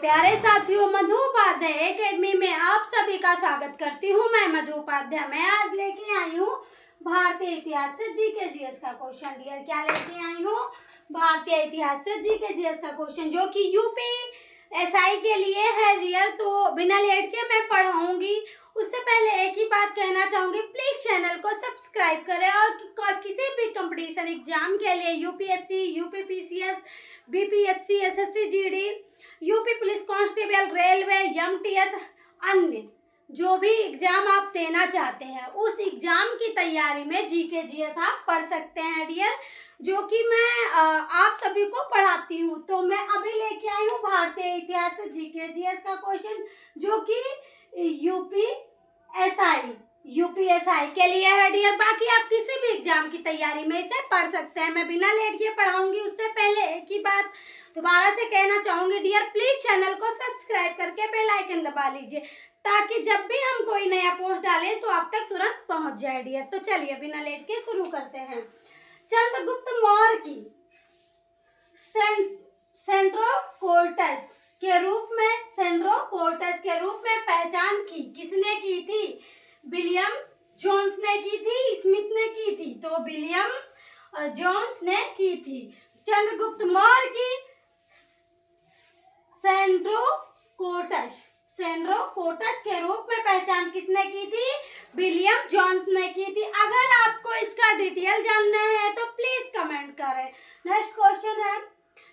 प्यारे साथियों, मधु उपाध्याय एकेडमी में आप सभी का स्वागत करती हूँ। मैं मधु उपाध्याय। मैं आज लेके आई हूँ भारतीय इतिहास से जीके जीएस का क्वेश्चन। डियर, क्या लेके आई हूँ? भारतीय इतिहास से जीके जीएस का क्वेश्चन, जो कि यूपी एसआई के लिए है डियर। तो बिना लेट के मैं पढ़ाऊंगी। उससे पहले एक ही बात कहना चाहूंगी, प्लीज चैनल को सब्सक्राइब करें और किसी भी कंपटीशन एग्जाम के लिए UPSC, UPPCS, BPSC, SSC GD, UP police constable, railway, MTS, अन्य जो भी एग्जाम आप देना चाहते हैं उस एग्जाम की तैयारी में जीके जीएस आप पढ़ सकते हैं डियर, जो कि मैं आप सभी को पढ़ाती हूँ। तो मैं अभी लेके आई हूँ भारतीय इतिहास से जीके जीएस का क्वेश्चन, जो कि यूपीएसआई के लिए है डियर। बाकी आप किसी भी एग्जाम की तैयारी में इसे पढ़ सकते हैं। मैं बिना लेट के पढ़ाऊंगी। उससे पहले एक ही बात दोबारा से कहना चाहूंगी डियर, प्लीज चैनल को सब्सक्राइब करके बेल आइकन दबा लीजिए, ताकि जब भी हम कोई नया पोस्ट डालें तो आप तक तुरंत पहुंच जाए डियर। तो चलिए बिना लेट के शुरू करते हैं। चंद्रगुप्त मौर्य की सेंट्रोपोर्टस के रूप में पहचान किसने की थी? विलियम जोन्स ने की थी, स्मिथ ने की थी? तो विलियम जोन्स ने की थी। चंद्रगुप्त मौर्य की सेंट्रोपोर्टस के रूप में पहचान किसने की थी? विलियम जोन्स ने की थी। अगर आपको इसका डिटेल जानना है तो प्लीज कमेंट करें। नेक्स्ट क्वेश्चन है,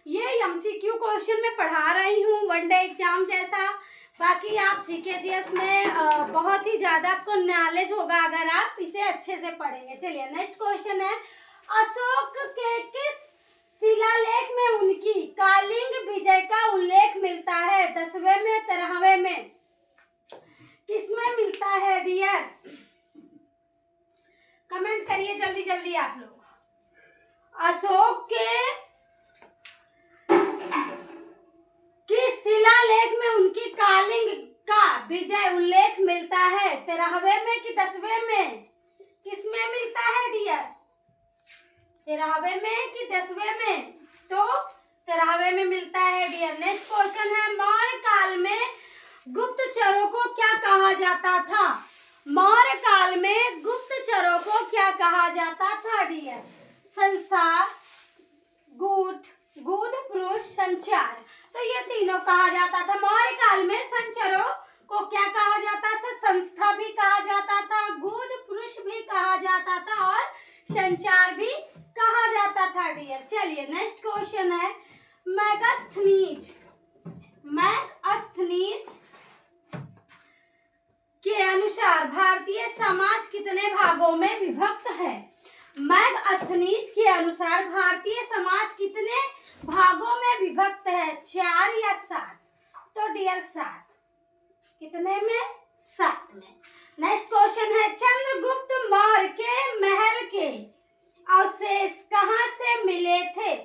ये एमसीक्यू क्वेश्चन में पढ़ा रही हूँ, वनडे एग्जाम जैसा। बाकी आप जीके जीएस में बहुत ही ज्यादा आपको नॉलेज होगा अगर आप इसे अच्छे से पढ़ेंगे। चलिए नेक्स्ट क्वेश्चन है, अशोक के किस शिलालेख में उनकी कलिंग विजय का उल्लेख मिलता है? 10वें में, 13वें में, किसमें मिलता है डियर? कमेंट करिए जल्दी जल्दी आप लोग। अशोक के किस शिलालेख में उनकी कलिंग का विजय उल्लेख मिलता है? 13वें में कि 10वें में? किसमें मिलता है डियर? 13वें में कि 10वें में? तो 13वें में मिलता है डियर। नेक्स्ट क्वेश्चन है, मौर्य काल में गुप्तचरों को क्या कहा जाता था? मौर्य काल में गुप्तचरों को क्या कहा जाता था डियर? संस्था, गूढ़, पुरुष, संचार। तो ये तीनों कहा जाता था। मौर्य काल में संचारों को क्या कहा जाता था? संस्था भी कहा जाता था, गूढ़ पुरुष भी कहा जाता था और संचार भी कहा जाता था डियर। चलिए नेक्स्ट क्वेश्चन है, मैगस्थनीज के अनुसार भारतीय समाज कितने भागों में विभक्त है? मैगस्थनीज के अनुसार भारतीय समाज कितने भागों में विभक्त है? 4 या 7? तो डियर 7। कितने में? 7 में। नेक्स्ट क्वेश्चन है, चंद्रगुप्त मौर्य के महल के अवशेष कहाँ से मिले थे?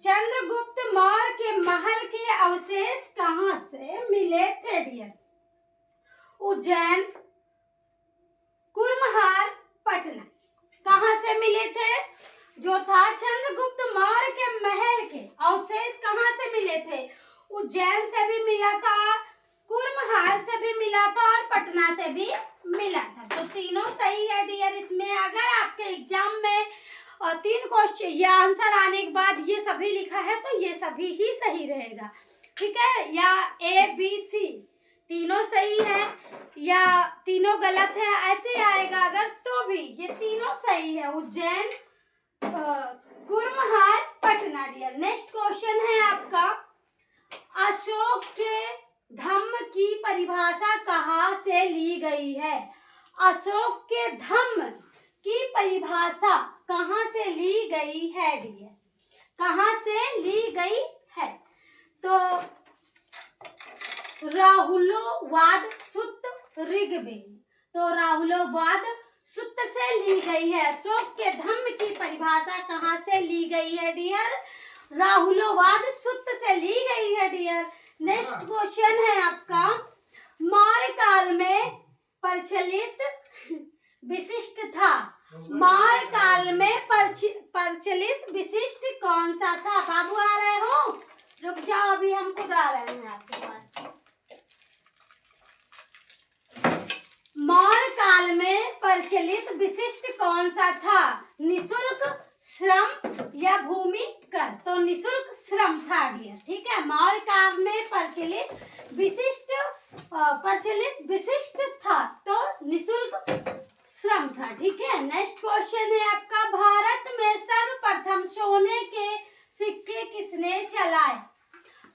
चंद्रगुप्त मौर्य के महल के अवशेष कहाँ से मिले थे डियर? उज्जैन, कुम्हार, पटना। कहाँ से मिले थे? जो था चंद्रगुप्त मौर्य के महल के अवशेष कहाँ से मिले थे? उज्जैन से भी मिला था, कुम्हार से भी मिला था और पटना से भी मिला था। तो तीनों सही है डियर। इसमें अगर आपके एग्जाम में 3 क्वेश्चन या आंसर आने के बाद ये सभी लिखा है तो ये सभी ही सही रहेगा, ठीक है? या ए बी सी तीनों सही है या तीनों गलत है, ऐसे आएगा अगर, तो भी ये तीनों सही है। उज्जैन, कुम्हार, पटना डियर। नेक्स्ट क्वेश्चन है आपका, अशोक के धम्म की परिभाषा कहाँ से ली गई है? अशोक के धम्म की परिभाषा कहाँ से ली गई है डियर? कहाँ से ली गई है? तो राहुलोवाद सुत्त ऋग्वेद। तो राहुलोवाद सुत्त से ली गई है। अशोक के धम्म की परिभाषा कहाँ से ली गई है डियर? राहुलोवाद सुत्त से ली गई है डियर। नेक्स्ट क्वेश्चन है आपका, मौर्य काल में प्रचलित विशिष्ट था। मौर्य काल में प्रचलित विशिष्ट कौन सा था? बाबू आ रहे हो? रुक जाओ, अभी हम खुद आ रहे हैं आपके पास। प्रचलित विशिष्ट कौन सा था? निशुल्क, श्रम या भूमि कर? तो निशुल्क श्रम था डियर। ठीक है, मौर्य काल में प्रचलित विशिष्ट था तो निशुल्क श्रम था। ठीक है, नेक्स्ट क्वेश्चन है आपका, भारत में सर्वप्रथम सोने के सिक्के किसने चलाए?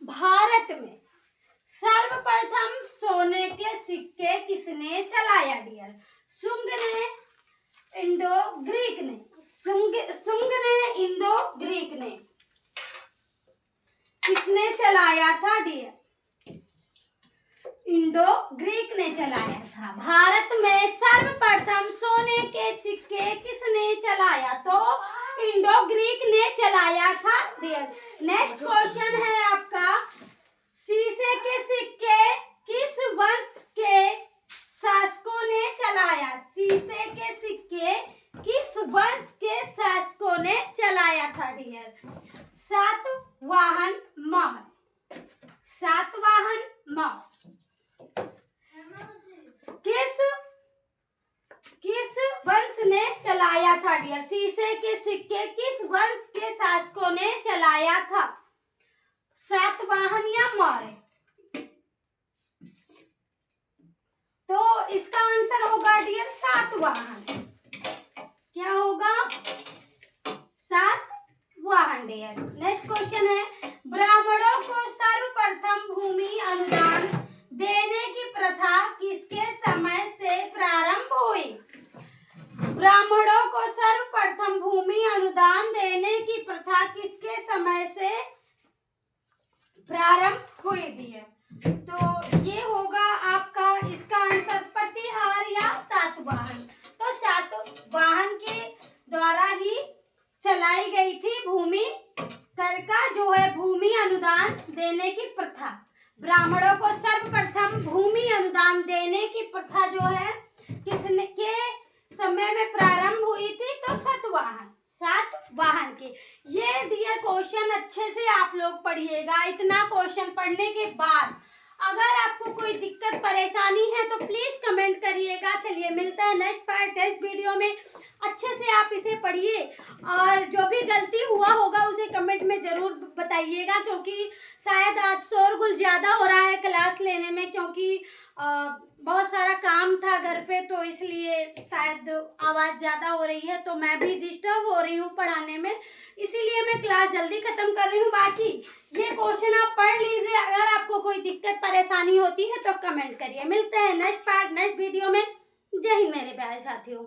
भारत में सर्वप्रथम सोने के सिक्के किसने चलाया डियर? शुंग ने, इंडो ग्रीक ने? शुंग ने, इंडो ग्रीक ने? किसने चलाया था डियर? इंडो ग्रीक ने चलाया था। भारत में सर्वप्रथम सोने के सिक्के किसने चलाया? तो इंडो ग्रीक ने चलाया था डियर। नेक्स्ट क्वेश्चन है आपका, शीशे के सिक्के किस वंश के शासकों ने चलाया? शीशे के सिक्के किस वंश के शासकों ने चलाया था डियर? सातवाहन मौर्य। सातवाहन मौर्य किस वंश ने चलाया था डियर? शीशे के सिक्के किस वंश के शासकों ने चलाया था? सातवाहन या मौर्य? तो इसका आंसर होगा डियर सातवाहन। क्या होगा? सातवाहन डियर। नेक्स्ट क्वेश्चन है, ब्राह्मणों को सर्वप्रथम भूमि अनुदान देने की प्रथा किसके समय से प्रारंभ हुई? ब्राह्मणों को सर्वप्रथम भूमि अनुदान देने की प्रथा किसके समय से प्रारंभ हुई डियर? तो ये होगा आपका इसका आंसर प्रतिहार या सातवाहन। तो सातवाहन के द्वारा ही चलाई गई थी भूमि कर का जो है भूमि अनुदान देने की प्रथा। ब्राह्मणों को सर्वप्रथम भूमि अनुदान देने की प्रथा जो है किसने के समय में प्रारंभ हुई थी? तो सातवाहन की। ये डियर क्वेश्चन अच्छे से आप लोग पढ़िएगा। इतना क्वेश्चन पढ़ने के बाद अगर आपको कोई दिक्कत परेशानी है तो प्लीज कमेंट करिएगा। चलिए मिलता है नेक्स्ट पार्ट नेक्स्ट वीडियो में। अच्छे से आप इसे पढ़िए और जो भी गलती हुआ होगा उसे कमेंट में जरूर बताइएगा, क्योंकि शायद आज शोरगुल ज़्यादा हो रहा है क्लास लेने में, क्योंकि बहुत सारा काम था घर पे, तो इसलिए शायद आवाज़ ज़्यादा हो रही है। तो मैं भी डिस्टर्ब हो रही हूँ पढ़ाने में, इसीलिए मैं क्लास जल्दी ख़त्म कर रही हूँ। बाकी ये क्वेश्चन आप पढ़ लीजिए। अगर आपको कोई दिक्कत परेशानी होती है तो कमेंट करिए। मिलते हैं नेक्स्ट पार्ट नेक्स्ट वीडियो में। जय हिंद मेरे प्यारे साथियों।